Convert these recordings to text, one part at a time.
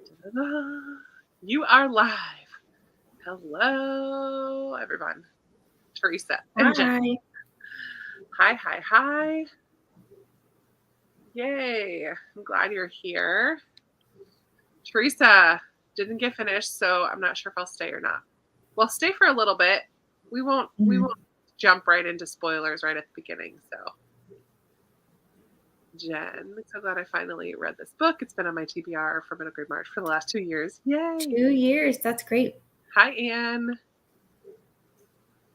Ta-da. You are live. Hello, everyone. Teresa and Jen. Hi. Hi. Yay. I'm glad you're here. Teresa didn't get finished, so I'm not sure if I'll stay or not. Well, stay for a little bit. We won't jump right into spoilers right at the beginning, so. Jen, so glad I finally read this book. It's been on my TBR for middle grade March for the last 2 years. Yay. 2 years. That's great. Hi, Anne.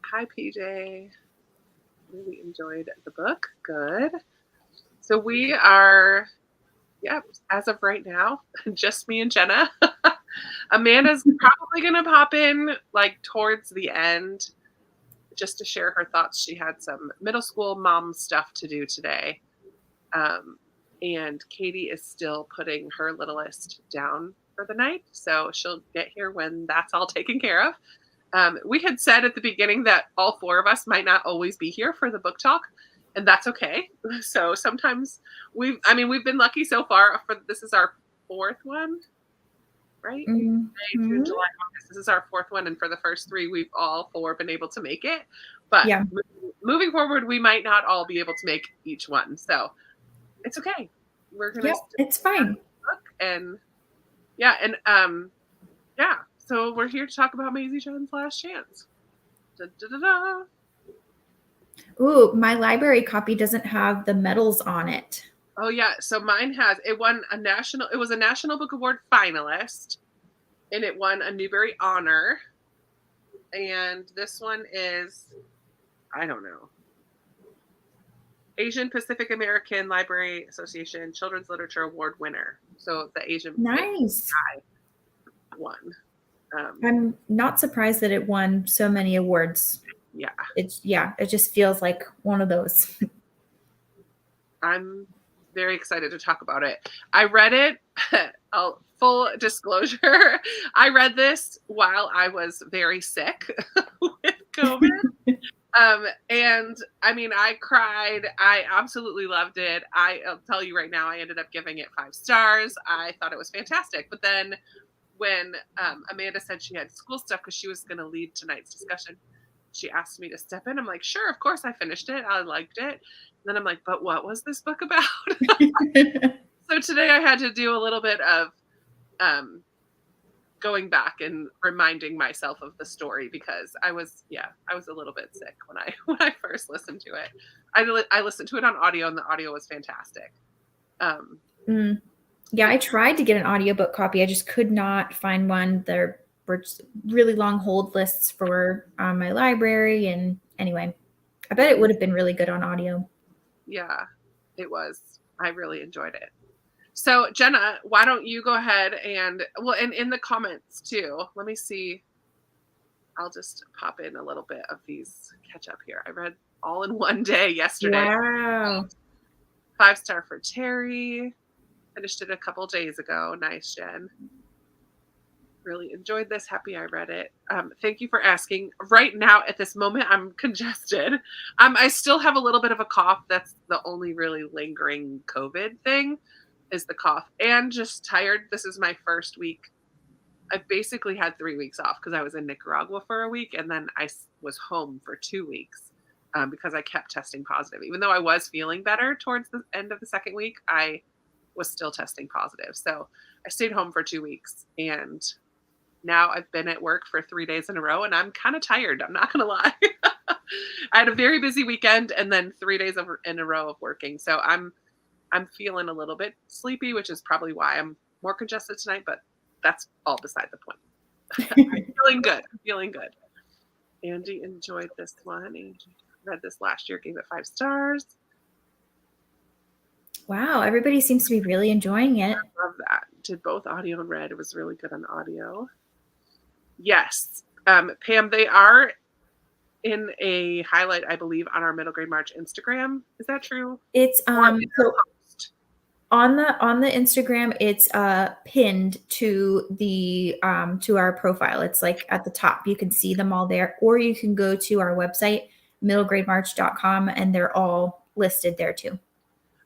Hi, PJ. Really enjoyed the book. Good. So we are, as of right now, just me and Jenna. Amanda's probably going to pop in like towards the end just to share her thoughts. She had some middle school mom stuff to do today. And Katie is still putting her littlest down for the night. So she'll get here when that's all taken care of. We had said at the beginning that all 4 of us might not always be here for the book talk, and that's okay. So sometimes we've been lucky so far. This is our 4th one, right? Mm-hmm. May, June, July, August. This is our 4th one, and for the first 3, we've all 4 been able to make it. But moving forward, we might not all be able to make each one. So it's okay. We're gonna. It's fine. And so we're here to talk about MAIZY CHEN'S Last Chance. Da-da-da-da. Ooh, my library copy doesn't have the medals on it. Oh yeah, so mine has. It won it was a National Book Award finalist, and it won a Newbery Honor. And this one is, I don't know, Asian Pacific American Library Association Children's Literature Award winner. So the Asian nice guy won. I'm not surprised that it won so many awards. Yeah. It just feels like one of those. I'm very excited to talk about it. I read it, full disclosure, I read this while I was very sick with COVID. And I mean, I cried. I absolutely loved it. I'll tell you right now, I ended up giving it 5 stars. I thought it was fantastic. But then when Amanda said she had school stuff because she was going to lead tonight's discussion, she asked me to step in. I'm like, sure, of course. I finished it. I liked it. And then I'm like, but what was this book about? So today I had to do a little bit of going back and reminding myself of the story because I was a little bit sick when I first listened to it. I listened to it on audio, and the audio was fantastic. Yeah, I tried to get an audiobook copy. I just could not find one. There were really long hold lists for my library. And anyway, I bet it would have been really good on audio. Yeah, it was. I really enjoyed it. So Jenna, why don't you go ahead and in the comments too. Let me see. I'll just pop in a little bit of these catch up here. I read all in one day yesterday. Wow. 5-star for Terry. Finished it a couple days ago. Nice, Jen. Really enjoyed this. Happy I read it. Thank you for asking. Right now, at this moment, I'm congested. I still have a little bit of a cough. That's the only really lingering COVID thing is the cough. And just tired. This is my first week. I basically had 3 weeks off because I was in Nicaragua for a week. And then I was home for 2 weeks because I kept testing positive. Even though I was feeling better towards the end of the second week, I was still testing positive. So I stayed home for 2 weeks, and now I've been at work for 3 days in a row, and I'm kind of tired. I'm not going to lie. I had a very busy weekend and then 3 days in a row of working. So I'm feeling a little bit sleepy, which is probably why I'm more congested tonight, but that's all beside the point. I'm feeling good. Andy enjoyed this one. Andy read this last year, gave it 5 stars. Wow, everybody seems to be really enjoying it. I love that. Did both audio and read. It was really good on audio. Yes. Pam, they are in a highlight, I believe, on our Middle Grade March Instagram. Is that true? It's so on the Instagram, it's pinned to the to our profile. It's like at the top. You can see them all there, or you can go to our website, middlegrademarch.com, and they're all listed there too.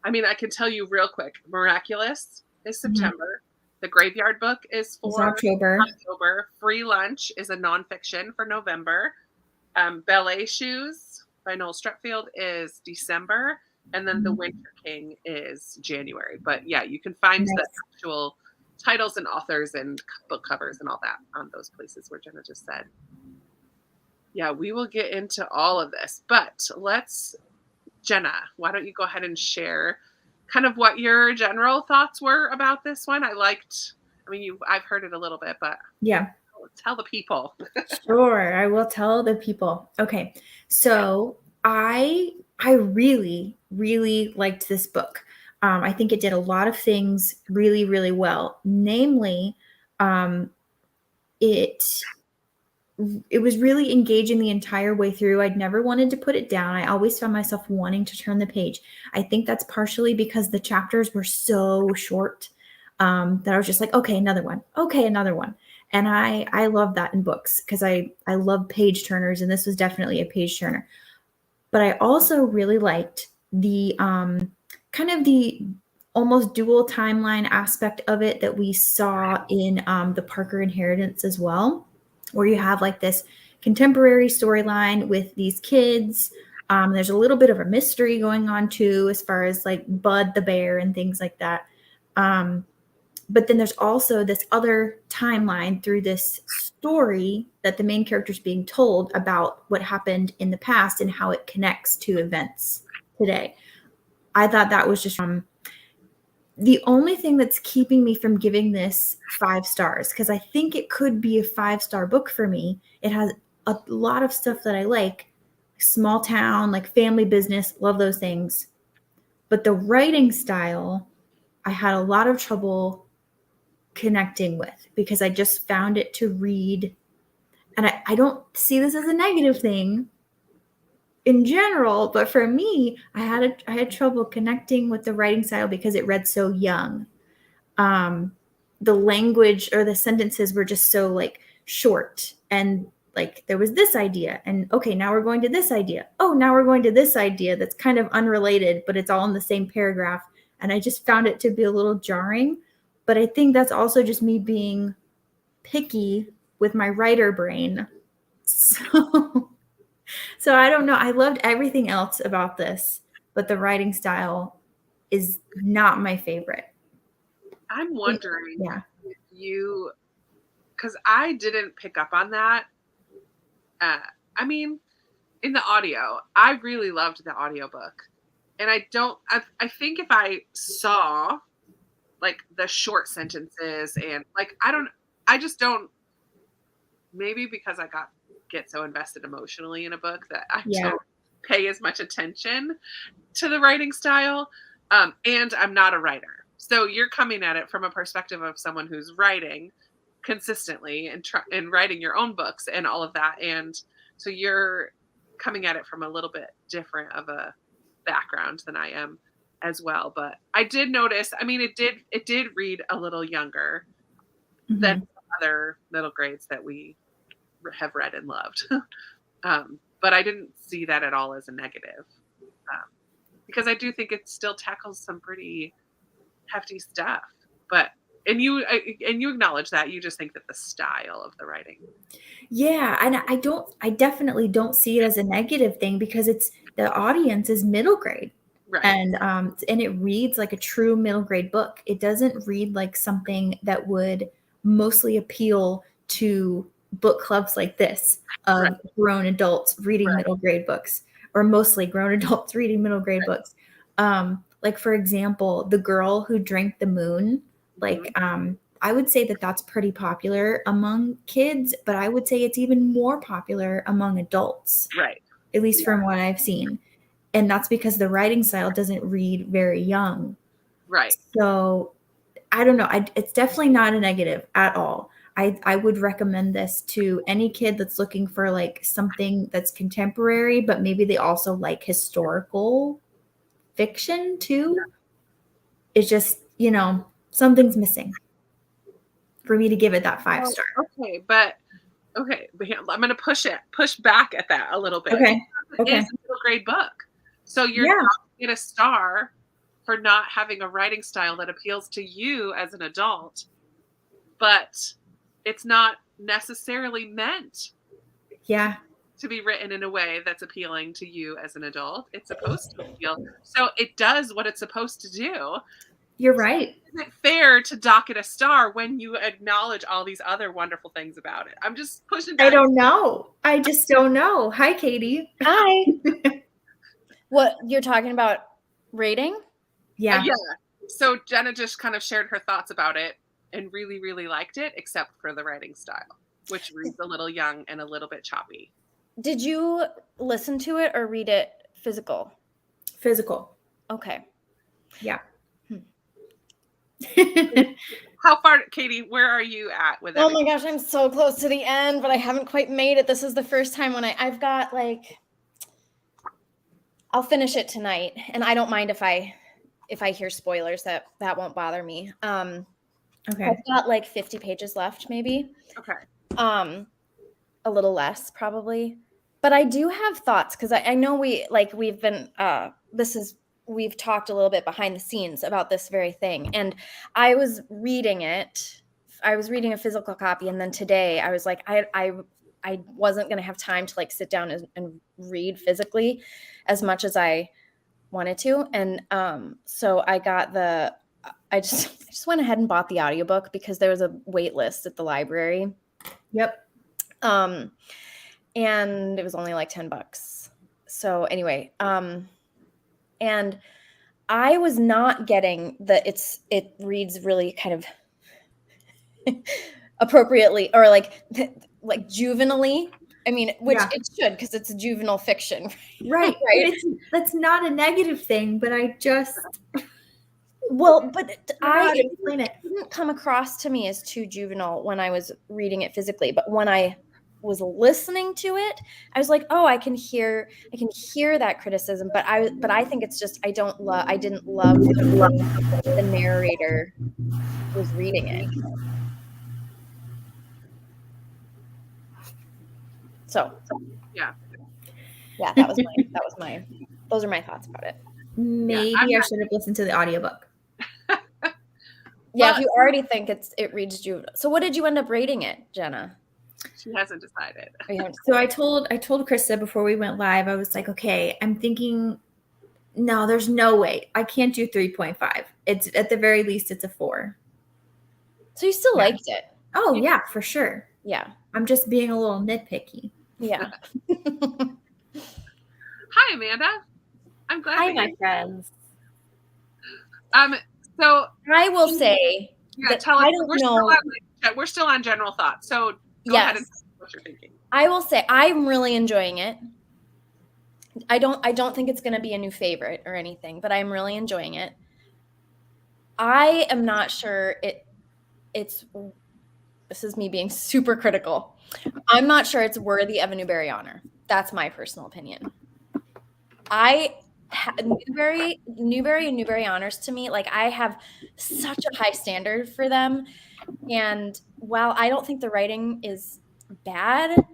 I mean, I can tell you real quick. Miraculous is September. The Graveyard Book is It's for October. October. Free Lunch is a nonfiction for November. Ballet Shoes by Noel Streatfeild is December. And then The Winter King is January. But yeah, you can find the Nice. actual titles and authors and book covers and all that on those places where Jenna just said. Yeah, we will get into all of this. But Jenna, why don't you go ahead and share kind of what your general thoughts were about this one? I've heard it a little bit, but Yeah. tell the people. Sure, I will tell the people. Okay. So I really, really liked this book. I think it did a lot of things really, really well. Namely, it it was really engaging the entire way through. I'd never wanted to put it down. I always found myself wanting to turn the page. I think that's partially because the chapters were so short, that I was just like, okay, another one. Okay, another one. And I love that in books because I love page turners, and this was definitely a page turner. But I also really liked the kind of the almost dual timeline aspect of it that we saw in the Parker Inheritance as well, where you have like this contemporary storyline with these kids. There's a little bit of a mystery going on too, as far as like Bud the bear and things like that. But then there's also this other timeline through this story that the main character is being told about what happened in the past and how it connects to events today. I thought that was just the only thing that's keeping me from giving this 5 stars, because I think it could be a 5-star book for me. It has a lot of stuff that I like, small town, like family business, love those things. But the writing style, I had a lot of trouble connecting with because I just found it to read, and I don't see this as a negative thing in general, but for me, I had trouble connecting with the writing style because it read so young. The language or the sentences were just so like short, and like there was this idea, and okay, now we're going to this idea. Oh, now we're going to this idea that's kind of unrelated, but it's all in the same paragraph. And I just found it to be a little jarring. But I think that's also just me being picky with my writer brain. So, so I don't know. I loved everything else about this, but the writing style is not my favorite. I'm wondering Yeah. if you, because I didn't pick up on that. Uh, I mean, in the audio, I really loved the audiobook. And I think if I saw like the short sentences and like, I just don't, maybe because get so invested emotionally in a book that I Yeah. don't pay as much attention to the writing style. And I'm not a writer. So you're coming at it from a perspective of someone who's writing consistently and writing your own books and all of that. And so you're coming at it from a little bit different of a background than I am as well. But I did notice, it did read a little younger than other middle grades that we have read and loved. But I didn't see that at all as a negative, because I do think it still tackles some pretty hefty stuff. But and you acknowledge that, you just think that the style of the writing. Yeah, and I definitely don't see it as a negative thing because it's the audience is middle grade. Right. And it reads like a true middle grade book. It doesn't read like something that would mostly appeal to book clubs like this of Right. grown adults reading Right. middle grade books, or mostly grown adults reading middle grade Right. books. Like for example, The Girl Who Drank the Moon, like I would say that that's pretty popular among kids, but I would say it's even more popular among adults. Right. At least from what I've seen. And that's because the writing style doesn't read very young. Right. So I don't know. It's definitely not a negative at all. I would recommend this to any kid that's looking for like something that's contemporary, but maybe they also like historical fiction too. It's just, something's missing for me to give it that 5-star. Okay, but I'm going to push back at that a little bit. Okay. It is a middle grade book. So you're not going to get a star for not having a writing style that appeals to you as an adult. but it's not necessarily meant Yeah. to be written in a way that's appealing to you as an adult. It's supposed to appeal. So it does what it's supposed to do. You're right. Isn't it fair to dock it a star when you acknowledge all these other wonderful things about it? I'm just pushing back. I don't know. I just don't know. Hi, Katie. Hi. What you're talking about rating? Yeah. Yeah. So Jenna just kind of shared her thoughts about it and really, really liked it, except for the writing style, which reads a little young and a little bit choppy. Did you listen to it or read it physical? Physical. Okay. Yeah. How far, Katie, where are you at with it? Oh my gosh, I'm so close to the end, but I haven't quite made it. This is the first time when I've got like, I'll finish it tonight, and I don't mind if I hear spoilers. That won't bother me. Okay. I've got like 50 pages left, maybe. Okay. A little less probably, but I do have thoughts because I know we've been we've talked a little bit behind the scenes about this very thing, and I was reading it. I was reading a physical copy, and then today I was like, I wasn't going to have time to like sit down and read physically as much as I wanted to, and so I just went ahead and bought the audiobook because there was a wait list at the library. Yep. And it was only like $10. So anyway, and I was not getting that it reads really kind of appropriately or like juvenilely. I mean, which it should, because it's a juvenile fiction. Right. Right. That's not a negative thing, but I just but I it didn't come across to me as too juvenile when I was reading it physically, but when I was listening to it, I was like, oh, I can hear that criticism, but I think it's just I didn't love the narrator was reading it. So yeah, that was those are my thoughts about it. Maybe I should have listened to the audiobook. Yeah, if you already think it reads juvenile. So what did you end up rating it, Jenna? She hasn't decided. So I told Krista before we went live, I was like, okay, I'm thinking, no, there's no way. I can't do 3.5. It's at the very least, it's a 4. So you still liked it? Oh, yeah, for sure. Yeah. I'm just being a little nitpicky. Yeah. Hi, Amanda. I'm glad. Hi, my friends. So I will say that tell us, I don't know. We're still on general thoughts. So go ahead and tell us what you're thinking. I will say I'm really enjoying it. I don't think it's going to be a new favorite or anything, but I'm really enjoying it. I am not sure this is me being super critical. I'm not sure it's worthy of a Newbery honor. That's my personal opinion. Newbery and Newbery honors to me, like I have such a high standard for them. And while I don't think the writing is bad,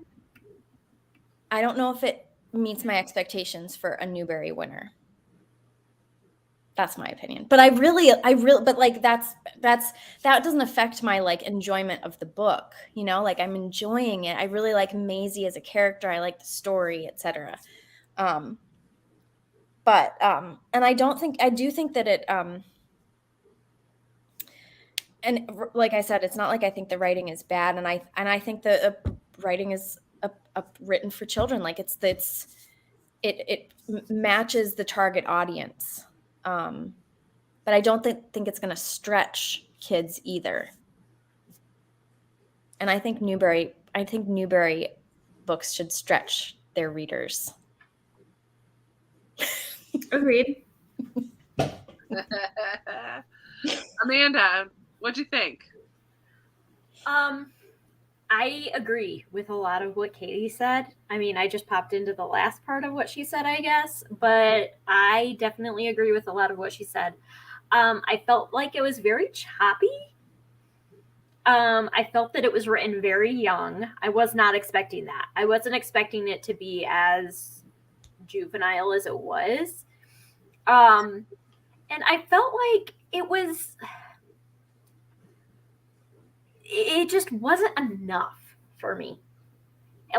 I don't know if it meets my expectations for a Newbery winner. That's my opinion. But but like that doesn't affect my like enjoyment of the book, you know, like I'm enjoying it. I really like Maisie as a character. I like the story, etc. And I do think that it, and like I said, it's not like I think the writing is bad. And I think the writing is written for children. Like it matches the target audience. But I don't think it's going to stretch kids either. And I think Newbery books should stretch their readers. Agreed. Amanda, what'd you think? I agree with a lot of what Katie said. I mean, I just popped into the last part of what she said, I guess, but I definitely agree with a lot of what she said. I felt like it was very choppy. I felt that it was written very young. I was not expecting that. I wasn't expecting it to be as juvenile as it was. And I felt like it it just wasn't enough for me.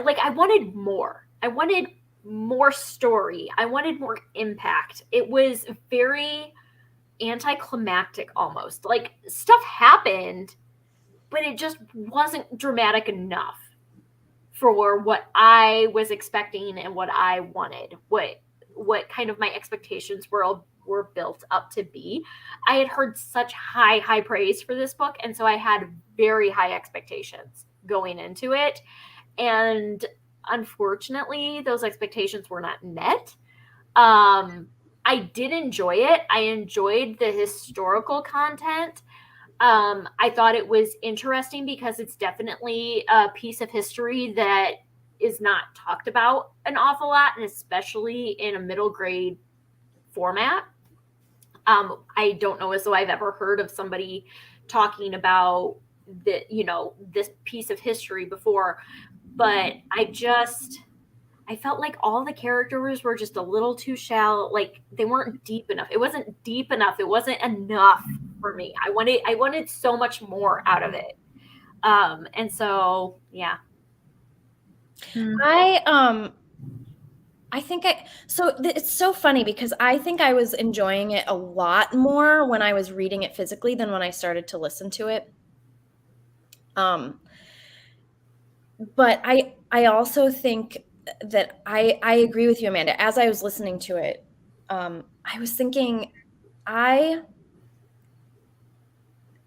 Like, I wanted more. I wanted more story. I wanted more impact. It was very anticlimactic almost. Like, stuff happened, but it just wasn't dramatic enough for what I was expecting and what I wanted. What kind of my expectations were built up to be. I had heard such high praise for this book, and so I had very high expectations going into it. And unfortunately, those expectations were not met. I did enjoy it. I enjoyed the historical content. I thought it was interesting because it's definitely a piece of history that is not talked about an awful lot, and especially in a middle grade format. I don't know as though I've ever heard of somebody talking about this piece of history before, but I felt like all the characters were just a little too shallow. Like, they weren't deep enough. It wasn't deep enough. It wasn't enough for me. I wanted so much more out of it. And so, yeah. I think it's so funny because I think I was enjoying it a lot more when I was reading it physically than when I started to listen to it. But I also think that I agree with you, Amanda. As I was listening to it, I was thinking, I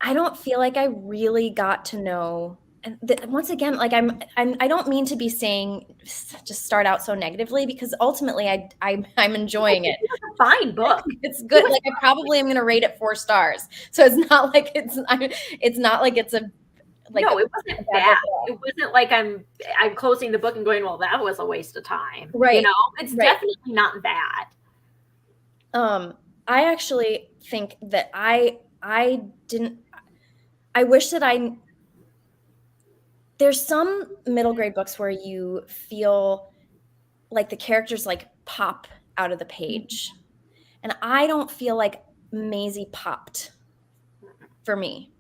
don't feel like I really got to know. And once again, like I don't mean to be saying just start out so negatively, because ultimately I'm enjoying it. It's a fine book. It's good. Like, I probably am going to rate it 4 stars. So it's not like it's not like it's a like. No, it wasn't bad. It wasn't like I'm closing the book and going, well, that was a waste of time. Right. It's definitely not bad. I actually think that I wish that there's some middle grade books where you feel like the characters like pop out of the page. And I don't feel like Maisie popped for me.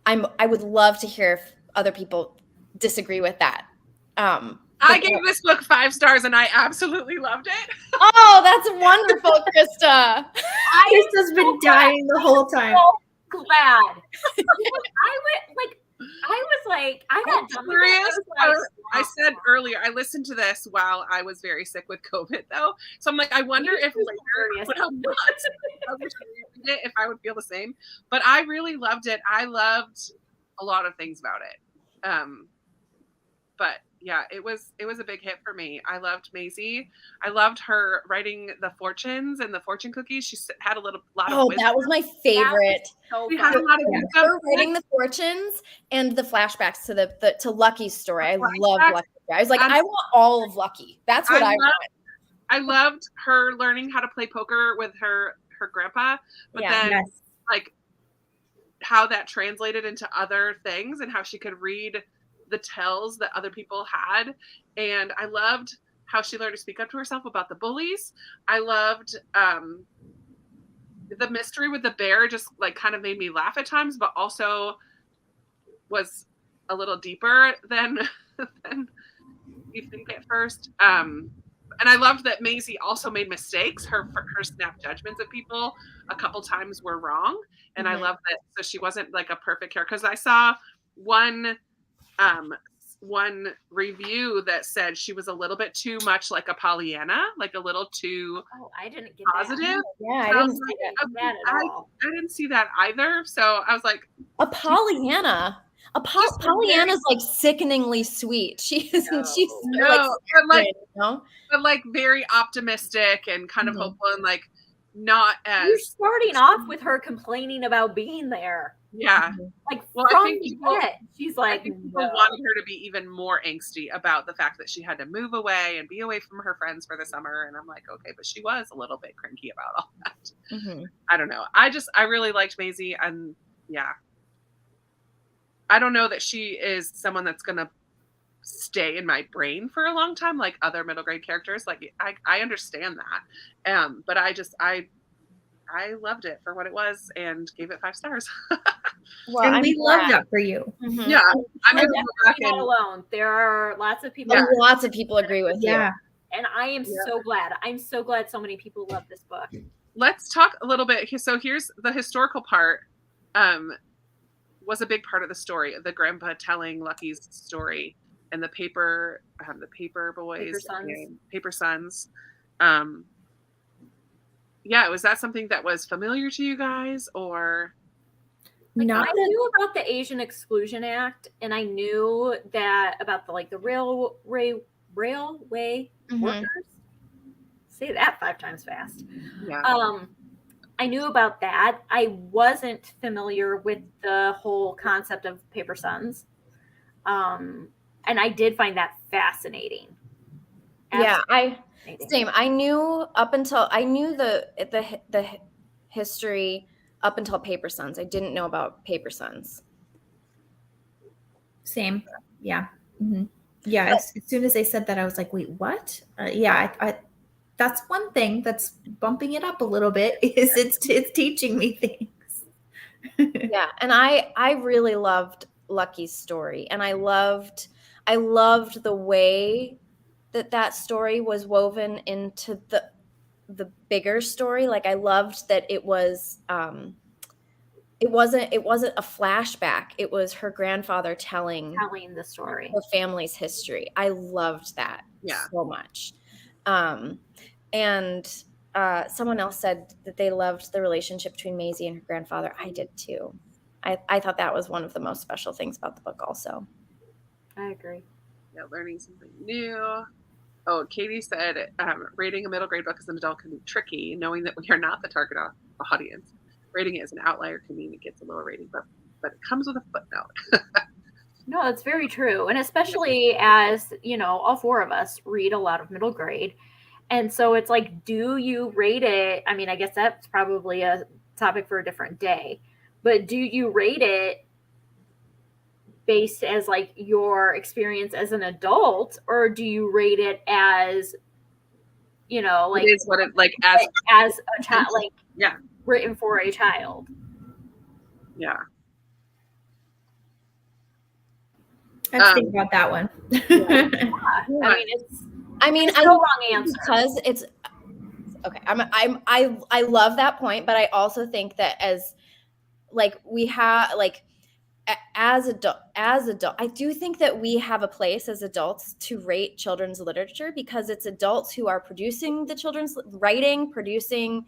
I would love to hear if other people disagree with that. I gave this book 5 stars and I absolutely loved it. Oh, that's wonderful, Krista. Krista's been dying the whole time. So glad. I was like, I got done with it. I said earlier, I listened to this while I was very sick with COVID, though. So I'm like, I wonder if later, when I'm not, if I would feel the same. But I really loved it. I loved a lot of things about it. But yeah, it was a big hit for me. I loved Maisie. I loved her writing the fortunes and the fortune cookies. She had a lot of wisdom. That was my favorite. We had a lot of wisdom. Her writing the fortunes and the flashbacks to Lucky's story. I love Lucky's story. I was like, I want all of Lucky. That's what I want. I loved her learning how to play poker with her grandpa, but then like how that translated into other things and how she could read the tells that other people had. And I loved how she learned to speak up to herself about the bullies. I loved the mystery with the bear, just like kind of made me laugh at times, but also was a little deeper than you think at first. And I loved that Maisie also made mistakes. Her snap judgments of people a couple times were wrong. And I love that. So she wasn't like a perfect character. Because I saw one review that said she was a little bit too much like a Pollyanna, like a little too I didn't get positive. That. Yeah, I didn't see that at all. I didn't see that either. So I was like, a Pollyanna. Pollyanna's like sickeningly sweet. She isn't. She's but like very optimistic and kind of hopeful and like not as. You're starting off with her complaining about being there. Yeah. Like, I think she's like, people wanted her to be even more angsty about the fact that she had to move away and be away from her friends for the summer. And I'm like, okay, but she was a little bit cranky about all that. Mm-hmm. I don't know. I really liked Maisie, and yeah. I don't know that she is someone that's going to stay in my brain for a long time, like other middle grade characters. Like I understand that. But I I loved it for what it was and gave it 5 stars. Well, And I'm we love glad. that for you. Mhm. Yeah, I'm We're gonna go back definitely not and alone. There are lots of people, Yeah. Lots of people agree with you. Yeah. and I am Yeah. so glad. I'm so glad so many people love this book. let's talk a little bit. So here's the historical part. Was a big part of the story. The grandpa telling Lucky's story and the paper boys, Paper Sons. and paper sons. Yeah, was that something that was familiar to you guys, or? Like, Not I that knew about the Asian Exclusion Act, and I knew that about the railway Mhm. workers. Say that 5 times fast. Yeah. I knew about that. I wasn't familiar with the whole concept of paper sons. And I did find that fascinating. Yeah, Fascinating. same. I knew the history up until Paper Sons. I didn't know about Paper Sons. same. Yeah. Mm-hmm. Yeah. As soon as they said that, I was like, wait, what? Yeah. I that's one thing that's bumping it up a little bit is it's teaching me things. Yeah, and I really loved Lucky's story, and I loved the way that story was woven into the bigger story. Like I loved that it wasn't a flashback. It was her grandfather telling the story. her family's history. I loved that so much. And someone else said that they loved the relationship between Maisie and her grandfather. I did too. I thought that was one of the most special things about the book also. I agree. Yeah, learning something new. Oh, Katie said rating a middle grade book as an adult can be tricky, knowing that we are not the target audience. Rating it as an outlier can mean it gets a lower rating, but it comes with a footnote. No, it's very true. And especially as, all 4 of us read a lot of middle grade. And so it's like, do you rate it? I mean, I guess that's probably a topic for a different day. But do you rate it based as like your experience as an adult, or do you rate it as, like it is what it like as a child, like written for a child? Yeah. I have to think about that one. I mean, I no wrong answer because it's okay. I love that point, but I also think that as like we have like as adult, I do think that we have a place as adults to rate children's literature because it's adults who are producing the children's writing, producing,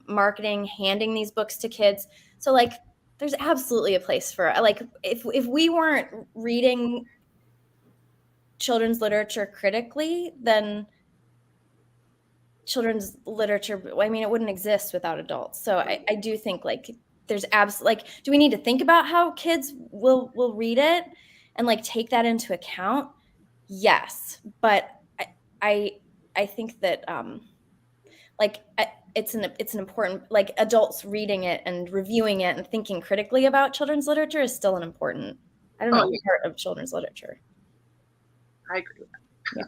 marketing, handing these books to kids. So like there's absolutely a place for like if we weren't reading children's literature critically, then children's literature, I mean, it wouldn't exist without adults. So I do think like there's like, do we need to think about how kids will read it and like take that into account? Yes. But I think that like it's an important, like adults reading it and reviewing it and thinking critically about children's literature is still an important, I don't know, part of children's literature. I agree with that. Yeah.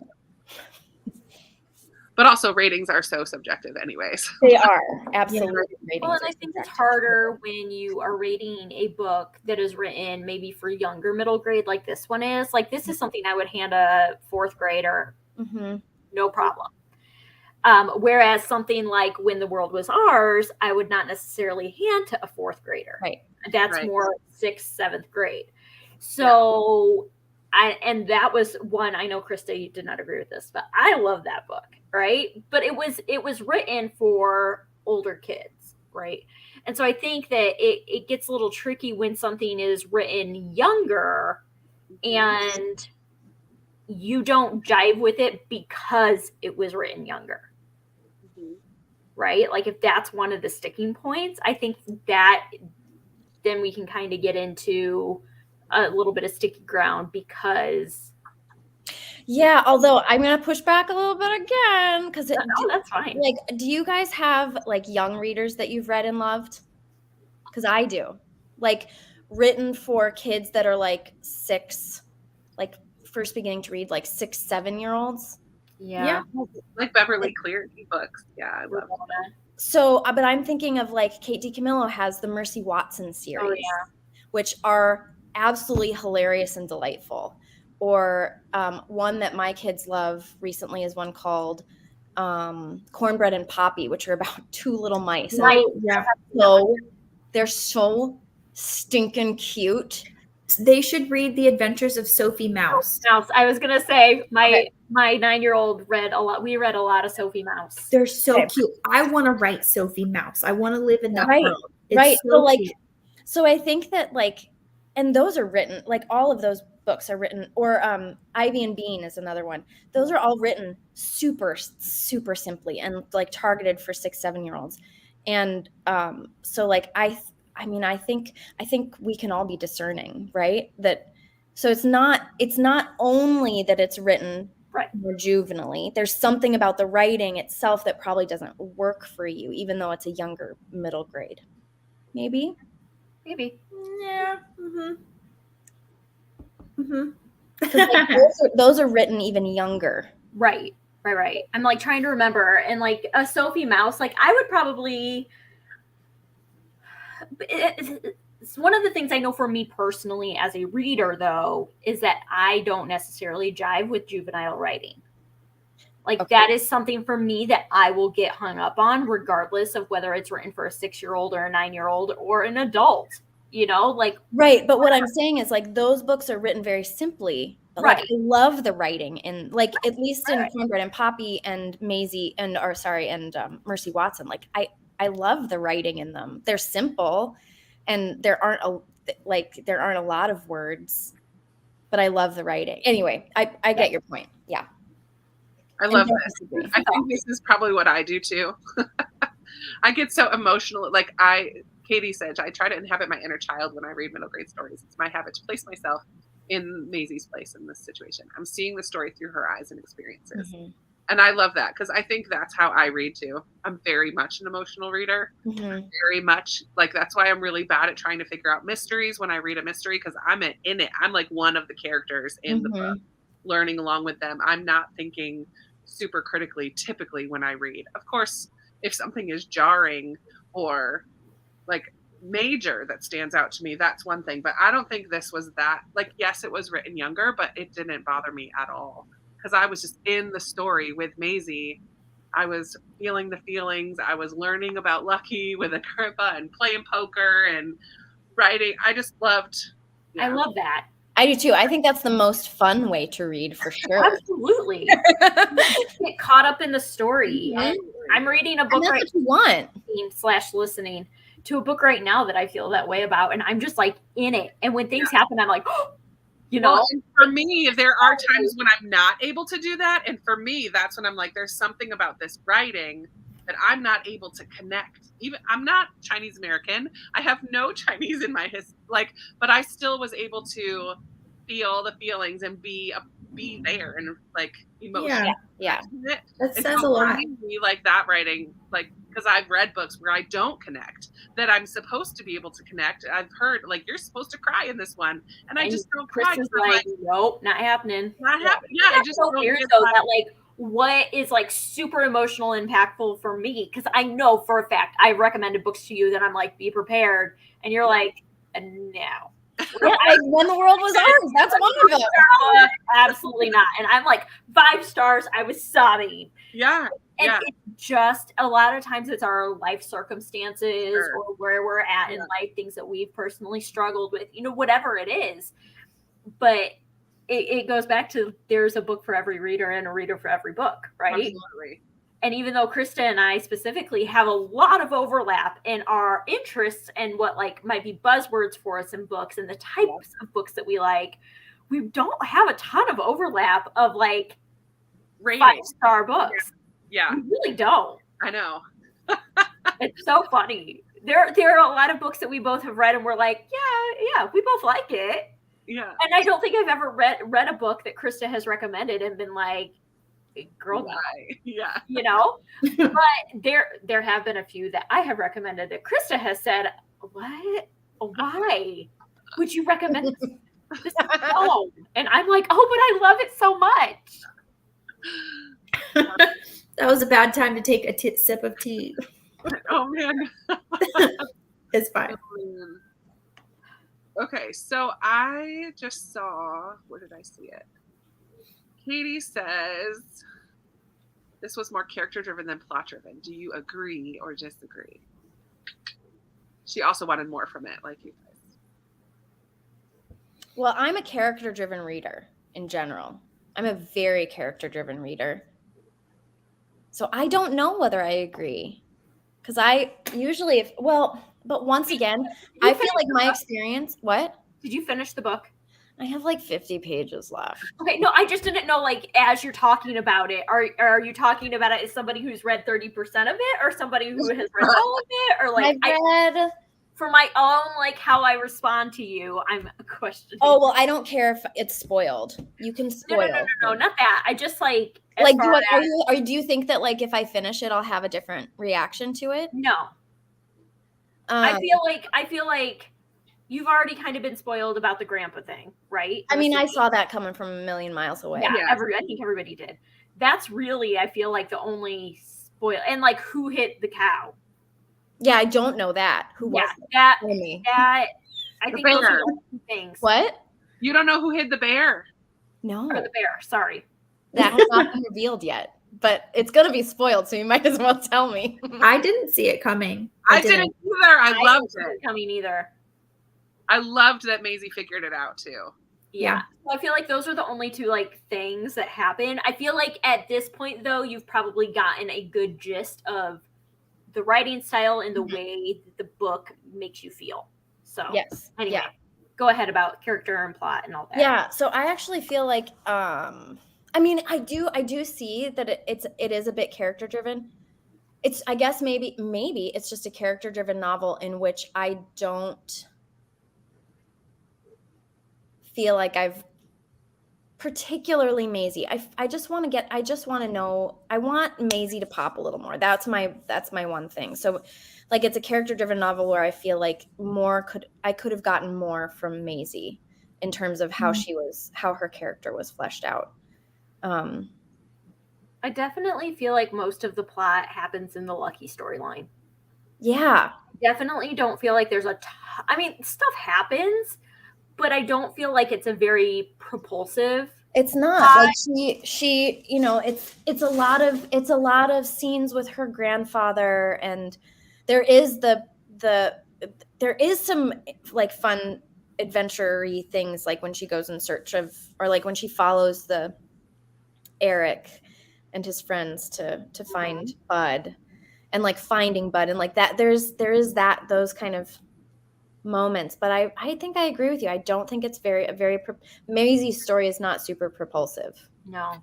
But also ratings are so subjective anyways. They are, absolutely. Well, and I think it's harder when you are rating a book that is written maybe for younger middle grade like this one is. Like this is something I would hand a 4th grader, no problem. Whereas something like When the World Was Ours, I would not necessarily hand to a 4th grader. Right. That's more 6th, 7th grade. So and that was one, I know Krista, you did not agree with this, but I love that book, right? But it was written for older kids, right? And so I think that it gets a little tricky when something is written younger and you don't jive with it because it was written younger, right? Like if that's one of the sticking points, I think that then we can kind of get into a little bit of sticky ground because although I'm gonna push back a little bit again because that's fine. Like, do you guys have like young readers that you've read and loved? Because I do, like written for kids that are like 6, like first beginning to read, like 6-7 year olds. Yeah. Like Beverly Cleary books. Yeah, I love that. So, but I'm thinking of like Kate DiCamillo has the Mercy Watson series, Oh, yeah. which are absolutely hilarious and delightful. Or one that my kids love recently is one called Cornbread and Poppy, which are about two little mice. And Right. Yeah. they're so stinking cute. They should read The Adventures of Sophie Mouse. Mouse. I was gonna say my 9-year-old read a lot. We read a lot of Sophie Mouse. They're so Okay. cute. I want to write Sophie Mouse. I want to live in that Right. world. It's Right. So So like, cute. so I think that like, and those are written, like all of those books are written, or Ivy and Bean is another one. Those are all written super, super simply and like targeted for 6-7-year-olds. And so like, I think we can all be discerning, right? That, so it's not only that it's written Right. more juvenilely. There's something about the writing itself that probably doesn't work for you, even though it's a younger middle grade. Maybe. Yeah. Mm-hmm. Mm-hmm. 'Cause, like, those are written even younger. Right. I'm like trying to remember, and like a Sophie Mouse, like I would probably. It's one of the things I know for me personally as a reader, though, is that I don't necessarily jive with juvenile writing. Like that is something for me that I will get hung up on, regardless of whether it's written for a 6-year-old or a 9-year-old or an adult. You know, like right. But what I'm saying is like those books are written very simply. But like I love the writing, and like at least in Cornbread and Poppy and Maisie and Mercy Watson, like I love the writing in them. They're simple, and there aren't a lot of words, but I love the writing. Anyway, I get your point. Yeah. I love this. I think this is probably what I do too. I get so emotional. Like Katie said, I try to inhabit my inner child when I read middle grade stories. It's my habit to place myself in Maisie's place in this situation. I'm seeing the story through her eyes and experiences. Mm-hmm. And I love that because I think that's how I read too. I'm very much an emotional reader. Mm-hmm. Very much. Like that's why I'm really bad at trying to figure out mysteries when I read a mystery, because I'm in it. I'm like one of the characters in the book, learning along with them. I'm not thinking super critically typically when I read. Of course, if something is jarring or like major that stands out to me, that's one thing. But I don't think this was that. Like, yes, it was written younger, but it didn't bother me at all because I was just in the story with Maisie. I was feeling the feelings. I was learning about Lucky with Agrippa and playing poker and writing. I just loved. I love that. I do too. I think that's the most fun way to read for sure. Absolutely. Get caught up in the story. Mm-hmm. And I'm reading a book right now, /listening to a book right now that I feel that way about, and I'm just like in it. And when things happen, I'm like, oh, you know. Well, and for me, there are times when I'm not able to do that, and for me, that's when I'm like, there's something about this writing that I'm not able to connect. Even I'm not Chinese American. I have no Chinese in my but I still was able to feel the feelings and be there and like emotional. Yeah. That says a lot. Me, like that writing, like because I've read books where I don't connect, that I'm supposed to be able to connect. I've heard like you're supposed to cry in this one, and I just don't cry. Like, nope, not happening. Not happening. Yeah, I just so weird though that like what is like super emotional and impactful for me, because I know for a fact I recommended books to you that I'm like, be prepared, and you're like, no. Like When the World Was Ours, that's one of them. Absolutely not. And I'm like 5 stars. I was sobbing. Yeah. And it's just a lot of times it's our life circumstances or where we're at in life, things that we've personally struggled with, you know, whatever it is. But it goes back to there's a book for every reader and a reader for every book, right? Absolutely. And even though Krista and I specifically have a lot of overlap in our interests and what like might be buzzwords for us in books and the types of books that we like, we don't have a ton of overlap of like 5-star books. Yeah. We really don't. I know. It's so funny. There are a lot of books that we both have read and we're like, yeah, we both like it. Yeah. And I don't think I've ever read a book that Krista has recommended and been like, girl, yeah, you know. But there have been a few that I have recommended that Krista has said, what? Why would you recommend this? No. And I'm like, oh, but I love it so much. That was a bad time to take a sip of tea. Oh man. It's fine. Okay, so I just saw, where did I see it? Katie says this was more character driven than plot driven. Do you agree or disagree? She also wanted more from it, like you guys. Well, I'm a character driven reader in general. I'm a very character driven reader. So I don't know whether I agree. Because I usually, but once again, I feel like my experience, what? Did you finish the book? I have like 50 pages left. Okay, no, I just didn't know, like, as you're talking about it, are you talking about it as somebody who's read 30% of it, or somebody who has read all of it, or like I've read. For my own, like, how I respond to you, I'm questioning. Oh, well, I don't care if it's spoiled. You can spoil. No, not that. I just like do you think that like if I finish it, I'll have a different reaction to it? No. I feel like you've already kind of been spoiled about the grandpa thing, right? I mean, I saw that coming from a million miles away. Yeah. I think everybody did. That's really, I feel like, the only spoil, and like who hit the cow. Yeah, I don't know that. Who was that? For me. That I think those are the two things. What? You don't know who hid the bear? No. Or the bear. Sorry. That has not been revealed yet, but it's gonna be spoiled, so you might as well tell me. I didn't see it coming. I didn't either. I loved it. Coming either. I loved that Maisie figured it out too. Yeah. So I feel like those are the only two like things that happen. I feel like at this point though, you've probably gotten a good gist of the writing style and the way that the book makes you feel. So yes. Anyway, go ahead about character and plot and all that. Yeah. So I actually feel like I mean, I do see that it is a bit character driven. It's, I guess maybe it's just a character driven novel in which I don't feel like I've particularly Maisie. I just want to know, I want Maisie to pop a little more. That's my one thing. So like it's a character driven novel where I feel like I could have gotten more from Maisie in terms of how how her character was fleshed out. I definitely feel like most of the plot happens in the Lucky storyline. Yeah. Definitely don't feel like there's I mean, stuff happens, but I don't feel like it's a very propulsive. It's not like she, you know, it's a lot of scenes with her grandfather, and there is there is some like fun adventure-y things, like when she goes in search of, or like when she follows Eric and his friends to find Bud, and like finding Bud, and like that there is those kind of moments. But I think I agree with you. I don't think it's Maisie's story is not super propulsive.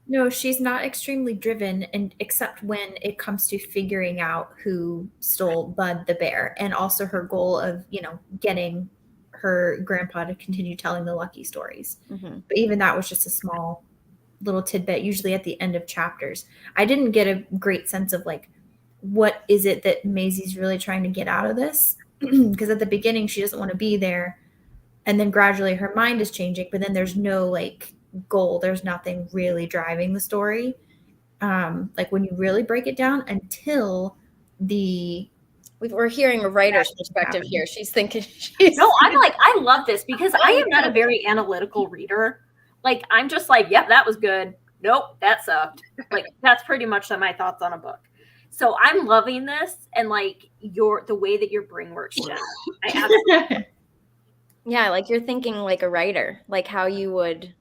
No, she's not extremely driven, and except when it comes to figuring out who stole Bud the bear, and also her goal of, you know, getting her grandpa to continue telling the Lucky stories. Mm-hmm. But even that was just a small little tidbit, usually at the end of chapters. I didn't get a great sense of like, what is it that Maisie's really trying to get out of this? Because at the beginning she doesn't want to be there, and then gradually her mind is changing, but then there's no like goal, there's nothing really driving the story, like when you really break it down, until we're hearing a writer's perspective here. She's thinking I love this because I am not a very analytical reader. Like, I'm just like, yep, that was good, nope, that sucked. Like, that's pretty much my thoughts on a book. So I'm loving this, and like the way that your brain works, Jen. I absolutely yeah, like you're thinking like a writer, like how you would.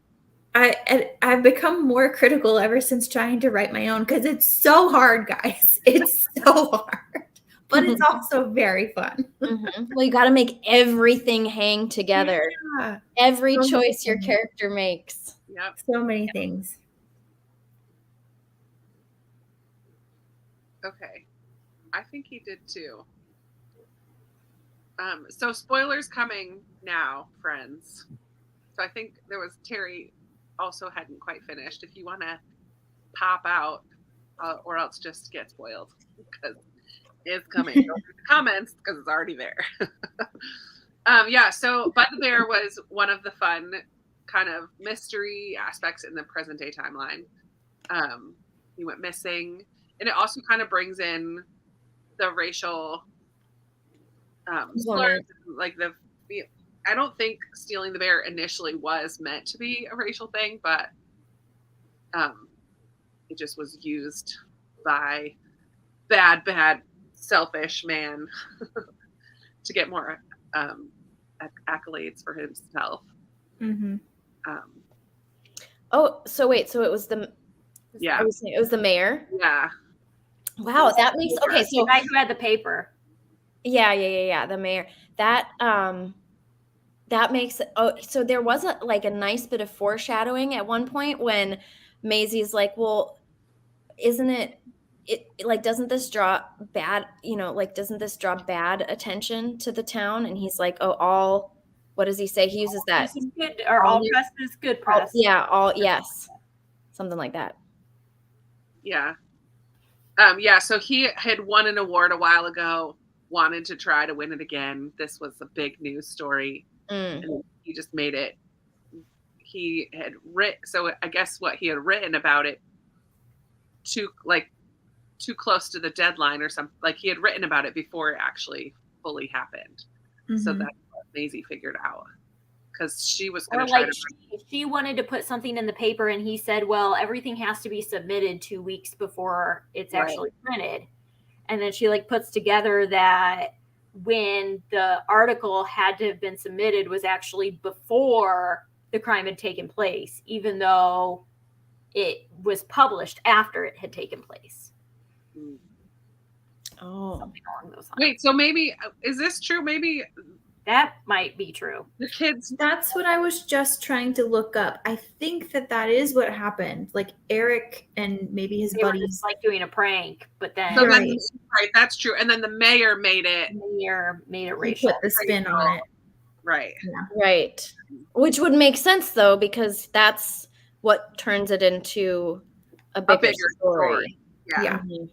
I've become more critical ever since trying to write my own, because it's so hard, guys. It's so hard, but it's also very fun. Mm-hmm. Well, you got to make everything hang together. Yeah. Every choice your character makes. Yep. So many things. Okay. I think he did too. So spoilers coming now, friends. So I think there was Terry also hadn't quite finished. If you want to pop out, or else just get spoiled, because it's coming. Go through the comments because it's already there. Yeah. So Bud the Bear was one of the fun kind of mystery aspects in the present day timeline. He went missing. And it also kind of brings in the racial slurs, Component. like I don't think stealing the bear initially was meant to be a racial thing, but it just was used by bad, selfish man to get more accolades for himself. Mm-hmm. Oh, so wait, so it was the Yeah. I was saying it was the mayor. Yeah. Wow, that makes okay. So the guy who had the paper. yeah, the mayor. That makes so there was a nice bit of foreshadowing at one point when Maisie's like, well, isn't it like doesn't this draw bad, doesn't this draw bad attention to the town? And he's like, oh, what does he say? He uses that This is good, or all press is good press. yes. Something like that. Yeah. So he had won an award a while ago, wanted to try to win it again. This was a big news story. And he just made it. He had so I guess what he had written about it too close to the deadline or something. Like he had written about it before it actually fully happened. Mm-hmm. So that's what Maisie figured out. Because she was going Or to try like she wanted to put something in the paper, and he said, well, everything has to be submitted 2 weeks before it's actually printed. And then she like puts together that when the article had to have been submitted was actually before the crime had taken place, even though it was published after it had taken place. Oh, something along those lines. Wait, so maybe is this true? Maybe that might be true. The kids. That's what I was just trying to look up. I think that is what happened. Like Eric and maybe his They were buddies, just like doing a prank, but then So Right. then, right, that's true. And then the mayor made it the mayor made it he racial. put the spin on it. right. right. Which would make sense though, because that's what turns it into a bigger story. Yeah. Mhm.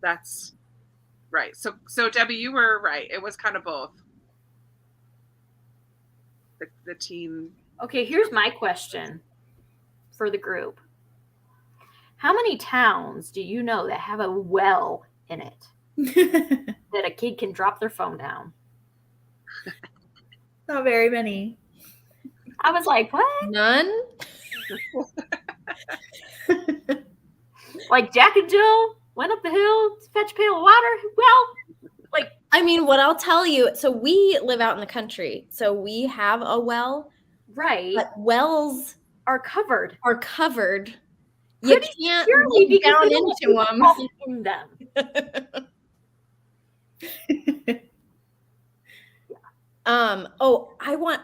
That's right. So Debbie, you were right. It was kind of both. The teen. Okay, here's my question for the group. How many towns do you know that have a well in it that a kid can drop their phone down? Not very many. I was like, what? None? Like Jack and Jill went up the hill to fetch a pail of water? Well, like, I mean, what I'll tell you, so we live out in the country, so we have a well, right. but wells Are covered. are covered. You Pretty can't securely look because down they don't into want them. people in them.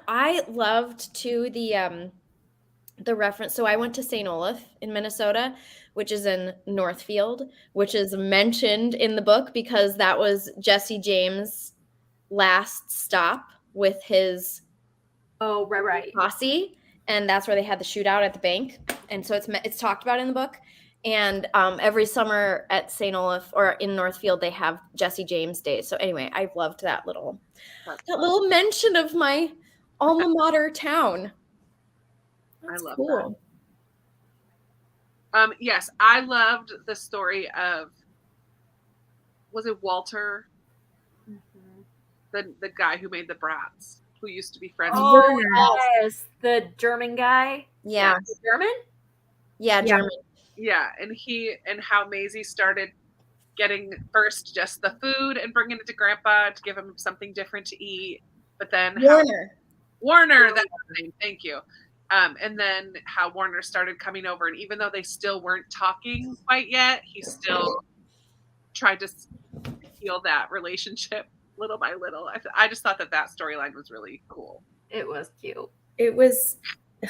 I loved too the reference. So I went to St. Olaf in Minnesota, which is in Northfield, which is mentioned in the book because that was Jesse James' last stop with his Oh, right. posse, and that's where they had the shootout at the bank. And so it's talked about in the book. And every summer at St. Olaf or in Northfield, they have Jesse James Day. So anyway, I loved that little mention of my alma mater town. That's I love cool. that. Yes, I loved the story of. Was it Walter, the guy who made the brats, who used to be friends with Oh, Werner. yes. The German guy. Yeah. The German? Yeah, German. Yeah, and how Maisie started getting first just the food and bringing it to Grandpa to give him something different to eat, but then Warner, that's the name. Thank you. And then how Warner started coming over, and even though they still weren't talking quite yet, he still tried to heal that relationship little by little. I just thought that storyline was really cool. It was cute. It was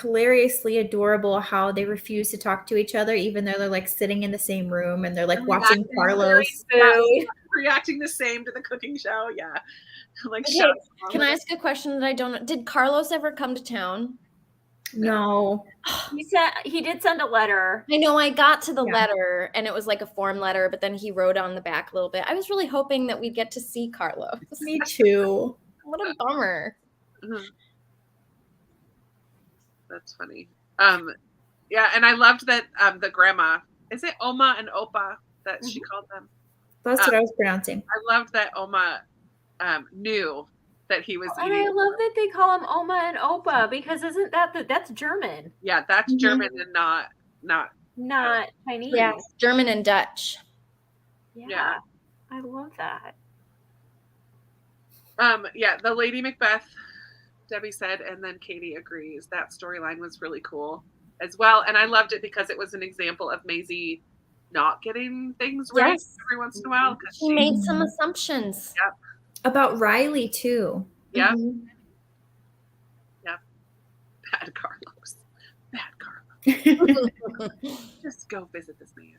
hilariously adorable how they refuse to talk to each other, even though they're like sitting in the same room and they're like watching Carlos. Reacting the same to the cooking show. Yeah. Like, Okay, can I ask a question that I don't know? Did Carlos ever come to town? No. He did send a letter. I know I got to the letter and it was like a form letter, but then he wrote on the back a little bit. I was really hoping that we'd get to see Carlos. Me too. What a bummer. Mm-hmm. That's funny. Yeah, and I loved that the grandma, is it Oma and Opa? that she called them. That's what I was pronouncing. I loved that Oma knew that he was And eating. I love that they call him Oma and Opa because isn't that's German, Yeah, that's German and not not Chinese. Yeah, German and Dutch. Yeah. I love that. Yeah, the Lady Macbeth, Debbie said, and then Katie agrees. That storyline was really cool as well. And I loved it because it was an example of Maisie not getting things right Yes. every once in a while. She made some assumptions. Yep. About Riley too. Yeah. Mhm. Bad Carlos. Bad Carlos. Just go visit this man.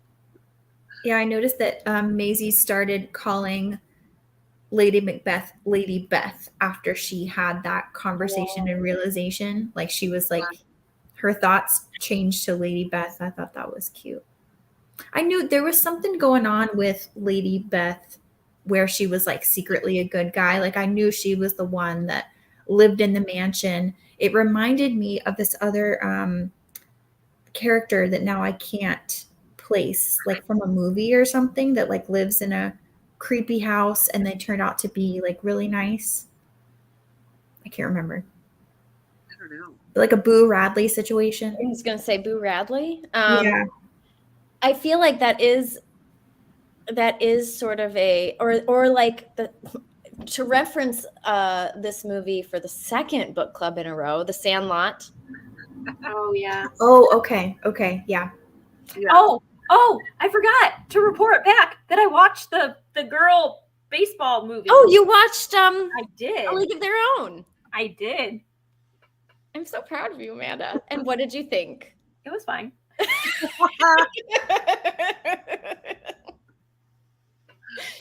Yeah, I noticed that Maisie started calling Lady Macbeth Lady Beth after she had that conversation and realization. Like she was like, her thoughts changed to Lady Beth. I thought that was cute. I knew there was something going on with Lady Beth where she was like secretly a good guy. Like I knew she was the one that lived in the mansion. It reminded me of this other character that now I can't place, like from a movie or something, that like lives in a creepy house and they turned out to be like really nice. I can't remember. I don't know. Like a Boo Radley situation. I was going to say Boo Radley. Yeah. I feel like that is sort of a or like the to reference this movie for the second book club in a row, The Sandlot. Oh yeah. Oh, okay. Okay. Yeah. Yeah. Oh, I forgot to report back that I watched the girl baseball movie. Oh, you watched I did. A League of Their Own. I did. I'm so proud of you, Amanda. And what did you think? It was fine.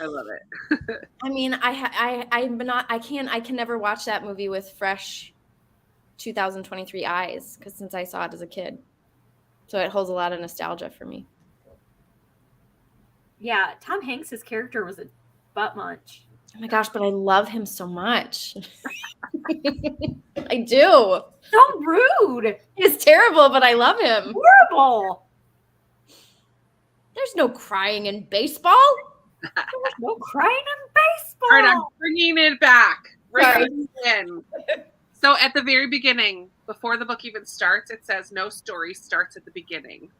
I love it. I mean, I can never watch that movie with fresh 2023 eyes because since I saw it as a kid, so it holds a lot of nostalgia for me. Yeah, Tom Hanks's character was a butt munch. Oh my gosh, but I love him so much. I do. So rude. He's terrible, but I love him. Horrible. There's no crying in baseball. There's no crying in baseball. All right, I'm bringing it back. Sorry. In. So at the very beginning, before the book even starts, it says no story starts at the beginning.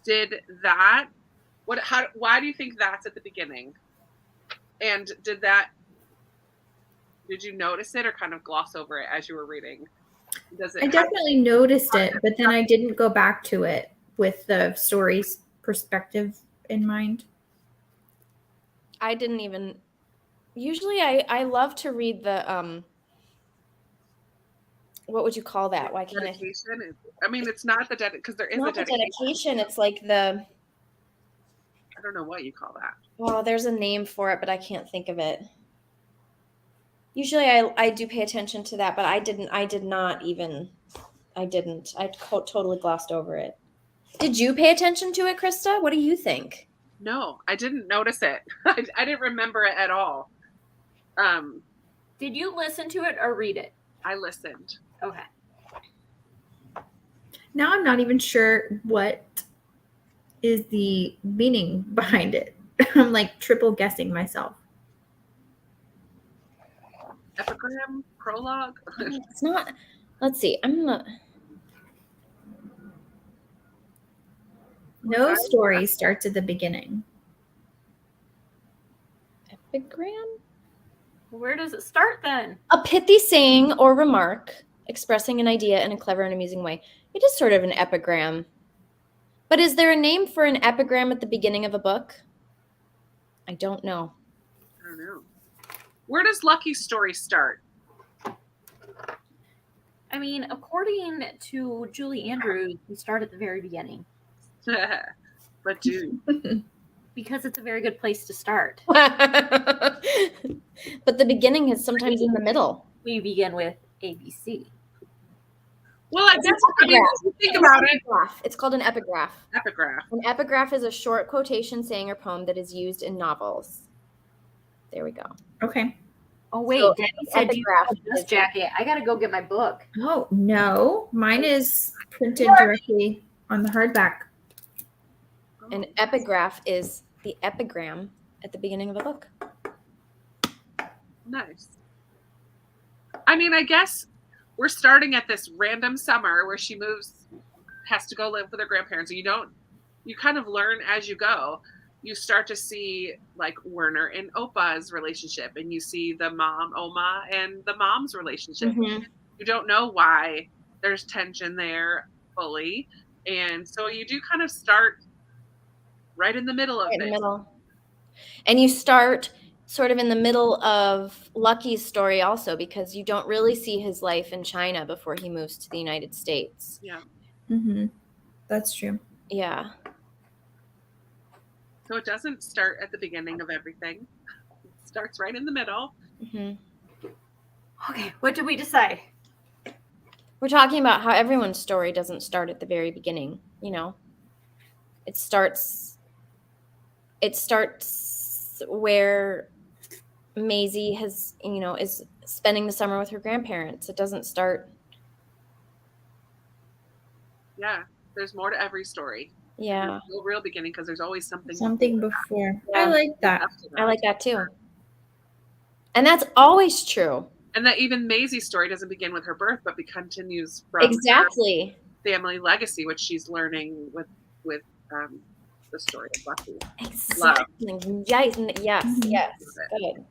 Did that? Why do you think that's at the beginning? And did you notice it or kind of gloss over it as you were reading? I definitely noticed it, but then I didn't go back to it with the story's perspective in mind. I didn't even. Usually, I love to read the what would you call that? Why can't dedication? I mean, it's not the because there is not a dedication. the dedication. It's like the. I don't know what you call that. Well, there's a name for it, but I can't think of it. Usually, I do pay attention to that, but I didn't. I totally glossed over it. Did you pay attention to it, Krista? What do you think? No, I didn't notice it. I didn't remember it at all. Did you listen to it or read it? I listened. Okay. Now I'm not even sure what is the meaning behind it. I'm like triple guessing myself. Epigram? Prologue? It's not. Let's see. I'm not. No story starts at the beginning. Epigram? Where does it start then? A pithy saying or remark expressing an idea in a clever and amusing way. It is sort of an epigram. But is there a name for an epigram at the beginning of a book? I don't know. I don't know. Where does Lucky's story start? I mean, according to Julie Andrews, we start at the very beginning. But dude. Because it's a very good place to start. But the beginning is sometimes in the middle. We begin with ABC. Well, I guess I mean, think about it. It's called an epigraph. Epigraph. An epigraph is a short quotation, saying, or poem that is used in novels. There we go. Okay. Oh, wait. So, Debbie said, do you epigraph have this is- jacket? I got to go get my book. Oh, no. Mine is printed directly on the hardback. An epigraph is the epigram at the beginning of the book. Nice. I mean, I guess we're starting at this random summer where she has to go live with her grandparents. You kind of learn as you go. You start to see like Werner and Opa's relationship, and you see the mom, Oma, and the mom's relationship. Mm-hmm. You don't know why there's tension there fully. And so you do kind of start right in the middle of this. And you start sort of in the middle of Lucky's story also, because you don't really see his life in China before he moves to the United States. Yeah. Mm-hmm. That's true. Yeah. So it doesn't start at the beginning of everything. It starts right in the middle. Mm-hmm. Okay, what did we decide? We're talking about how everyone's story doesn't start at the very beginning, you know. It starts where Maisie has, you know, is spending the summer with her grandparents. It doesn't start. Yeah, there's more to every story. Yeah. There's no real beginning because there's always something before. Yeah. I like that. I like that too. And that's always true. And that even Maisie's story doesn't begin with her birth, but continues from Exactly. her family legacy, which she's learning with the story of Lucky. Exactly. Yes. Yes. Mhm. Yes. Good.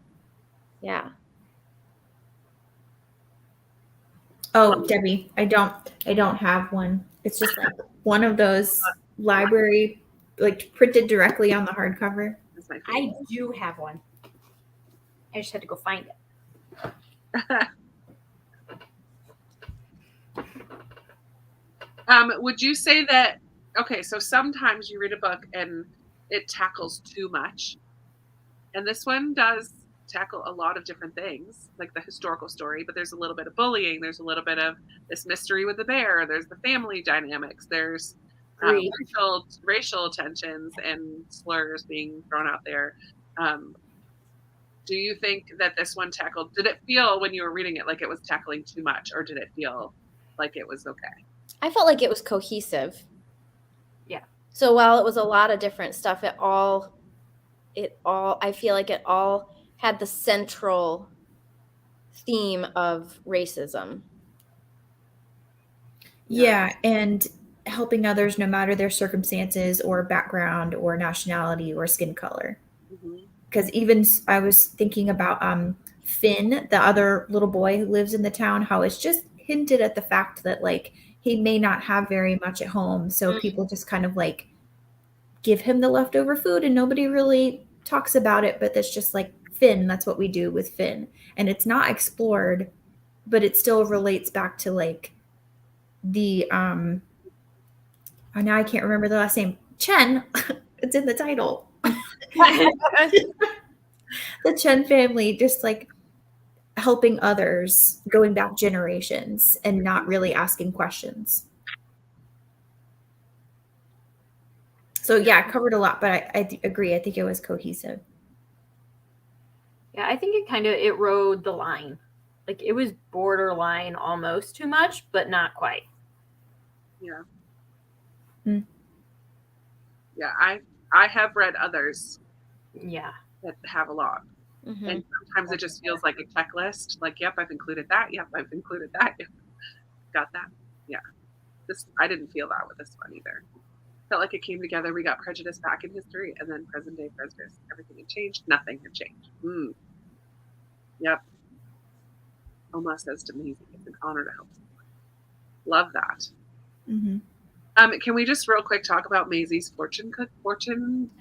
Yeah. Oh, Debbie, I don't have one. It's just like one of those library, like printed directly on the hardcover. That's my I favorite. do have one. I just had to go find it. Would you say that, okay, so sometimes you read a book and it tackles too much. And this one does tackle a lot of different things, like the historical story, but there's a little bit of bullying. There's a little bit of this mystery with the bear. There's the family dynamics. There's racial tensions and slurs being thrown out there. Do you think that this one did it feel when you were reading it like it was tackling too much, or did it feel like it was okay? I felt like it was cohesive. Yeah. So while it was a lot of different stuff, I feel like it all had the central theme of racism. Yeah, and helping others no matter their circumstances or background or nationality or skin color. Because even I was thinking about Finn, the other little boy who lives in the town, how it's just hinted at the fact that like he may not have very much at home, so people just kind of like give him the leftover food and nobody really talks about it, but that's just like Finn, that's what we do with Finn. And it's not explored, but it still relates back to like the now I can't remember the last name. Chen. It's in the title. The Chen family just like helping others, going back generations and not really asking questions. So yeah, I covered a lot, but I agree. I think it was cohesive. Yeah, I think it rode the line. Like it was borderline almost too much, but not quite. Yeah. Mm. Yeah, I have read others. Yeah. That have a lot. Mm-hmm. And sometimes it just feels like a checklist. Like, yep, I've included that. Yep, I've included that. Yep, got that. Yeah. I didn't feel that with this one either. Felt like it came together. We got prejudice back in history, and then present day prejudice. Everything had changed. Nothing had changed. Yep. Oma says to me, it's an honor to help someone. Love that. Mm-hmm. Can we just real quick talk about Maisie's fortune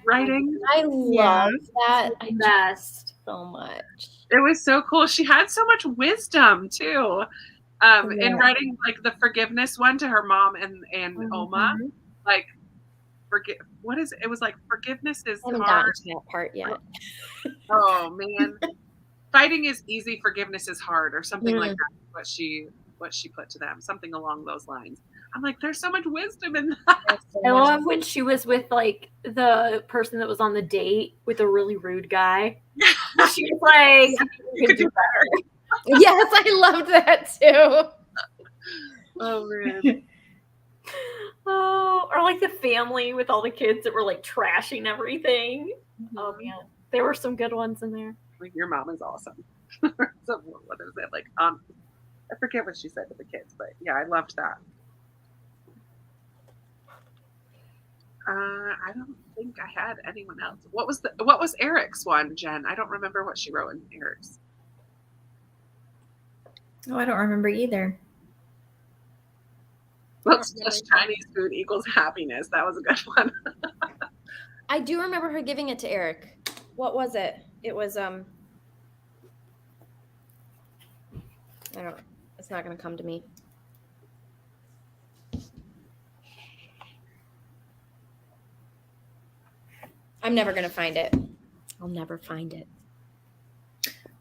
writing? I love that. I Best. so much. It was so cool. She had so much wisdom too. In writing like the forgiveness one to her mom and Oma. Like what is it? It was like forgiveness is I haven't hard. gotten to that part yet. Oh man. Fighting is easy, forgiveness is hard, or something like that. What she put to them, something along those lines. I'm like, there's so much wisdom in that. I love when she was with like the person that was on the date with a really rude guy. She was like, you could do better. Yes, I loved that too. Oh man. Oh, or like the family with all the kids that were like trashing everything. Oh man, there were some good ones in there. Like, your mom is awesome. So, what is it? Like, I forget what she said to the kids, but yeah, I loved that. I don't think I had anyone else. What was Eric's one, Jen? I don't remember what she wrote in Eric's. Oh, I don't remember either. Looks plus Chinese food equals happiness. That was a good one. I do remember her giving it to Eric. What was it? It was it's not gonna come to me. I'm never gonna find it. I'll never find it.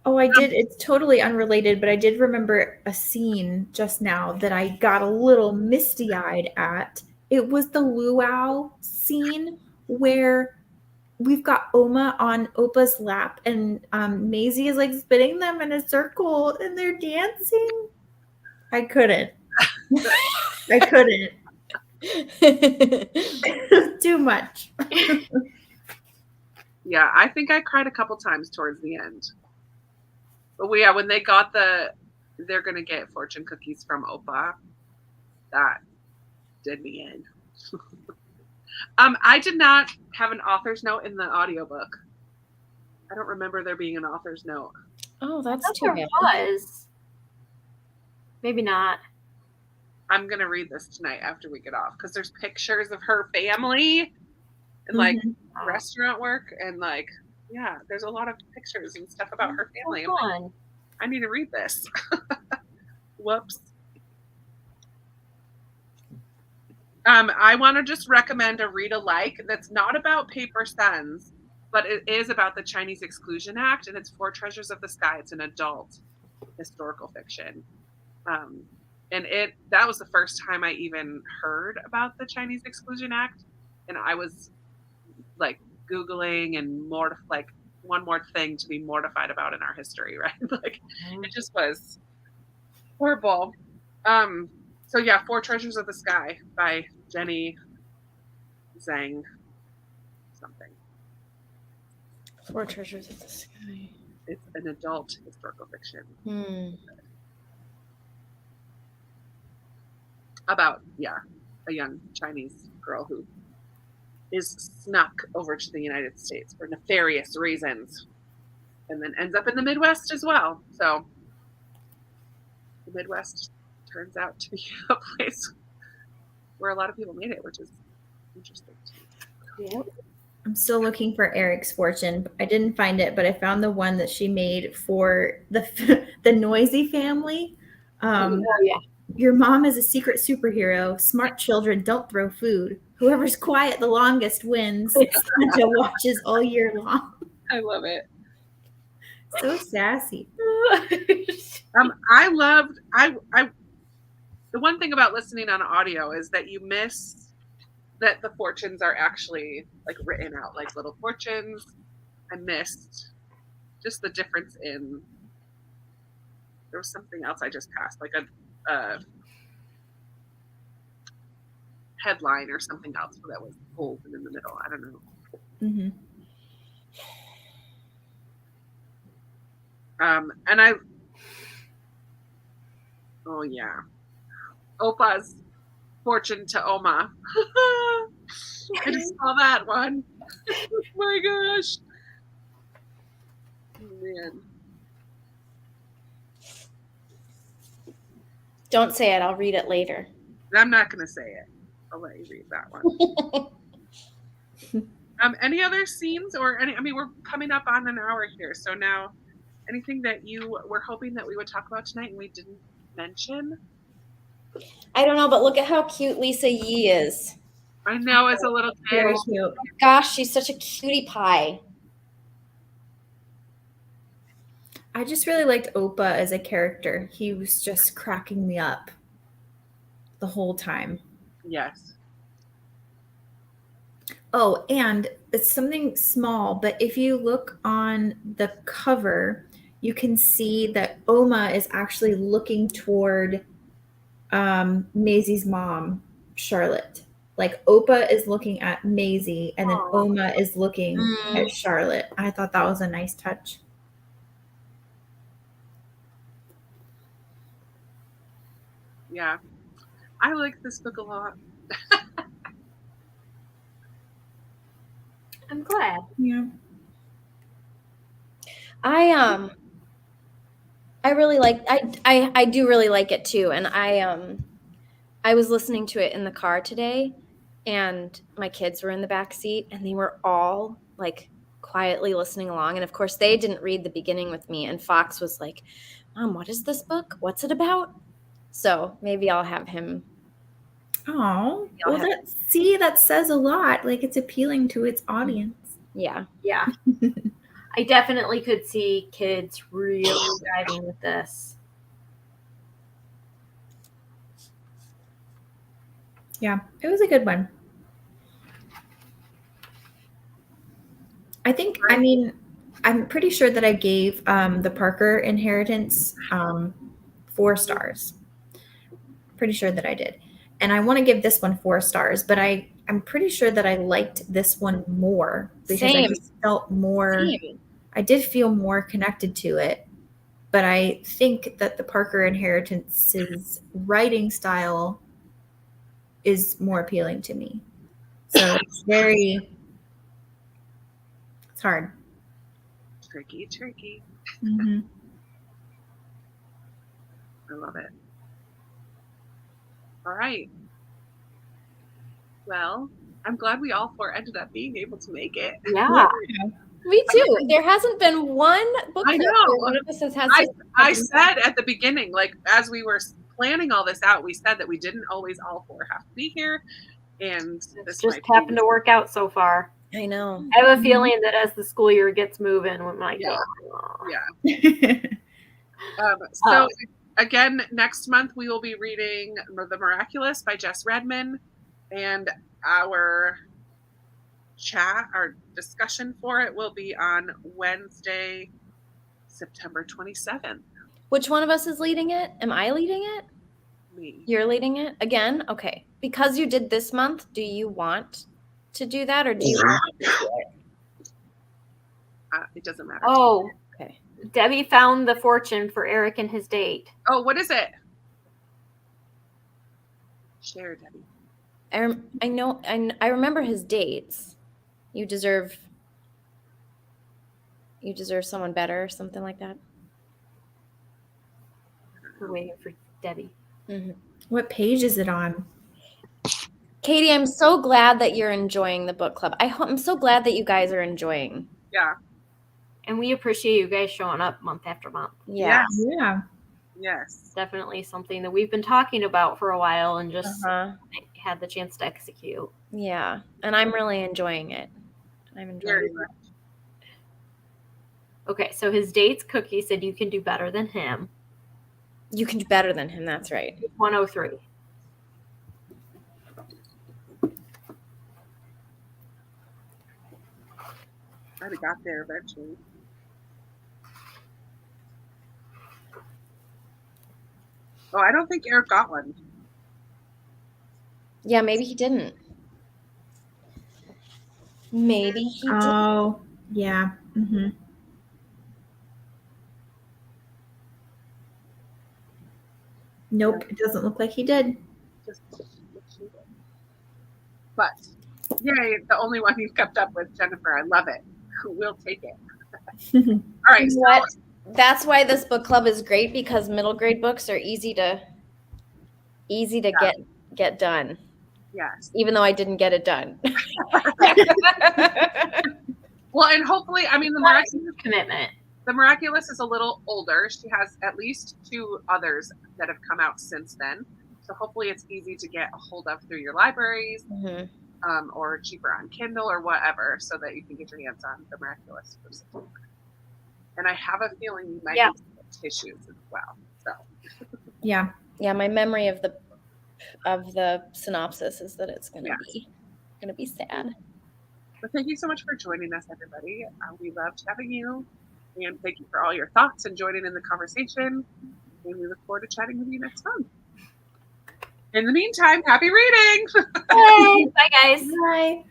Oh, I did. It's totally unrelated, but I did remember a scene just now that I got a little misty-eyed at. It was the luau scene where we've got Oma on Opa's lap, and Maisie is like spinning them in a circle, and they're dancing. I couldn't. I couldn't. It was too much. Yeah, I think I cried a couple times towards the end. But when they got they're gonna get fortune cookies from Opa, that did me in. I did not have an author's note in the audiobook. I don't remember there being an author's note. Oh, that's I too thought bad. there was. Maybe not. I'm gonna read this tonight after we get off because there's pictures of her family and like restaurant work and like, yeah, there's a lot of pictures and stuff about her family. I'm like, I need to read this. Whoops. I want to just recommend a read alike that's not about Paper Sons, but it is about the Chinese Exclusion Act, and it's Four Treasures of the Sky. It's an adult historical fiction. And that was the first time I even heard about the Chinese Exclusion Act, and I was like Googling and like one more thing to be mortified about in our history, right? Like, it just was horrible. So yeah, Four Treasures of the Sky by Jenny Zhang something. Four Treasures of the Sky. It's an adult historical fiction. About, a young Chinese girl who is snuck over to the United States for nefarious reasons and then ends up in the Midwest as well. So the Midwest turns out to be a place where a lot of people made it, which is interesting. Yep. I'm still looking for Eric's fortune. I didn't find it, but I found the one that she made for the Noisy family. Your mom is a secret superhero. Smart children don't throw food. Whoever's quiet the longest wins. Santa watches all year long. I love it. So sassy. The one thing about listening on audio is that you miss that the fortunes are actually like written out like little fortunes. I missed just the difference in, there was something else I just passed, like a headline or something else that was bold and in the middle. I don't know. Mm-hmm. Oh yeah, Opa's fortune to Oma. I just saw that one. Oh my gosh. Man. Don't say it. I'll read it later. I'm not going to say it. I'll let you read that one. Any other scenes or we're coming up on an hour here. So now, anything that you were hoping that we would talk about tonight and we didn't mention? I don't know, but look at how cute Lisa Yee is. I know, as a little kid. Very cute. Gosh, she's such a cutie pie. I just really liked Opa as a character. He was just cracking me up the whole time. Yes. Oh, and it's something small, but if you look on the cover, you can see that Oma is actually looking toward Maisie's mom, Charlotte. like Opa is looking at Maisie and then Aw. Oma is looking Mm. at Charlotte. I thought that was a nice touch. Yeah. I like this book a lot. I'm glad. Yeah. I really like I do really like it too, and I was listening to it in the car today, and my kids were in the back seat, and they were all like quietly listening along, and of course they didn't read the beginning with me, and Fox was like, "Mom, what is this book? What's it about?" So maybe I'll have him. Oh, I'll well, have- that says a lot. Like it's appealing to its audience. Yeah. Yeah. I definitely could see kids really diving with this. Yeah, it was a good one. I think, I mean, I'm pretty sure that I gave the Parker Inheritance 4 stars. Pretty sure that I did. And I want to give this one 4 stars, but I'm pretty sure that I liked this one more because I Same. just felt more, Same. I did feel more connected to it. But I think that the Parker Inheritance's writing style is more appealing to me. So it's hard. Tricky. Mm-hmm. I love it. All right. Well, I'm glad we all 4 ended up being able to make it. Yeah. Me too. There hasn't been one book I club know. where one of us has had. I said at the beginning, like as we were planning all this out, we said that we didn't always all 4 have to be here, and It's this just might happened to work out so far. I know. I have a feeling that as the school year gets moving, we might Yeah. go. Yeah. So again, next month we will be reading The Miraculous by Jess Redman, and our discussion for it will be on Wednesday, September 27th. Which one of us is leading it? Am I leading it? Me. You're leading it again? Okay. Because you did this month, do you want to do that, or do you want to do it? It doesn't matter. Oh, Okay. Debbie found the fortune for Eric and his date. Oh, what is it? Share, Debbie. I know. I remember his dates. You deserve someone better, or something like that. We're waiting for Debbie. Mm-hmm. What page is it on? Katie, I'm so glad that you're enjoying the book club. I'm so glad that you guys are enjoying. Yeah. And we appreciate you guys showing up month after month. Yeah. Yeah. Yes. Definitely something that we've been talking about for a while and just Uh-huh. had the chance to execute. Yeah. And I'm really enjoying it. I'm enjoying Very it. much. Okay, so his date's Cookie said you can do better than him. You can do better than him. That's right. 103. I'd have got there eventually. Oh, I don't think Eric got one. Yeah, maybe he didn't. Maybe he did. Oh, yeah. Mm-hmm. Nope, it doesn't look like he did. But yay, the only one you've kept up with, Jennifer. I love it. We'll take it. All right. You know what? That's why this book club is great, because middle grade books are easy to get done. Yes. Even though I didn't get it done. Well, and hopefully, I mean, Commitment. The Miraculous is a little older. She has at least 2 others that have come out since then. So hopefully it's easy to get a hold of through your libraries, or cheaper on Kindle or whatever, so that you can get your hands on The Miraculous for September. And I have a feeling you might need some tissues as well. So Yeah. Yeah, my memory of the synopsis is that it's gonna be sad. But thank you so much for joining us, everybody. We loved having you. And thank you for all your thoughts and joining in the conversation. And we look forward to chatting with you next month. In the meantime, happy reading. Bye, guys. Bye.